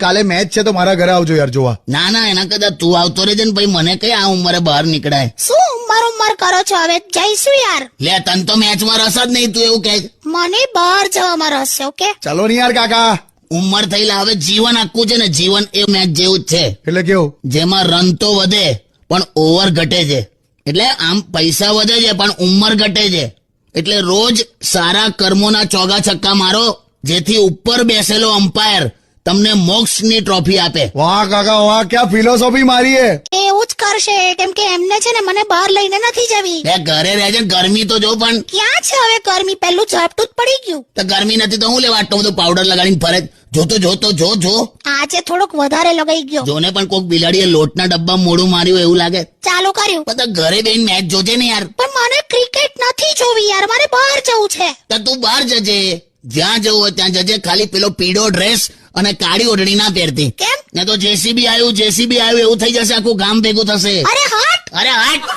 કાલે મેચ છે તો મારા ઘરે આવજો યાર જોવા. ના ના, એના કરતા તું આવતો રહેજે ને ભાઈ, મને કઈ આ ઉંમરે બહાર નીકળાય. શું ઉમ્મર કરો છો? હવે જઈશું યાર. લે તન તો મેચમાં રસ જ નહીં, તું એવું કહે. મને બહાર જવામાં રસ છે. ઓકે ચાલો ને યાર કાકા. ઉંમર થયેલા હવે જીવન આખું છે ને, જીવન એ મેચ જેવું જ છે, એટલે કેવું? જેમાં રન તો વધે પણ ઓવર ઘટે છે. એટલે આમ પૈસા વધે છે પણ ઉંમર ઘટે છે. એટલે રોજ સારા કર્મોના ચોગા છક્કા મારો, જેથી ઉપર બેસેલો અમ્પાયર તમને મોક્ષની ટ્રોફી આપે. વાહ કાકા વાહ, ક્યાં ફિલોસોફી મારી હે. એવું જ કરશે, કેમ કે એમને છે ને મને બહાર લઈને નથી જવી. લે ઘરે રહેજે, ગરમી તો જો. પણ ક્યાં છે હવે ગરમી? પેલું ઝાપટું જ પડી ગયું. તો ગરમી નથી તો હું લેવા આટલું બધું પાવડર લગાડીને ફરે? જો આજે થોડોક વધારે લગાઈ ગયો. જોને પણ કોક બિલાડીએ લોટના ડબ્બા મોઢું માર્યું એવું લાગે. ચાલુ કર્યું. પણ તો ઘરે બેન મેચ જોજે ને યાર. પણ મને ક્રિકેટ નથી જોવી યાર, મારે બહાર જવું છે. તો તું બહાર જજે, જ્યાં જવું હોય ત્યાં જજે. ખાલી પેલો પીળો ડ્રેસ અને કાળી ઓઢણી ના પહેરતી. કેમ? ને તો જેસીબી આવ્યું એવું થઈ જશે, આખું ગામ ભેગું થશે. અરે હટ. અરે હટ.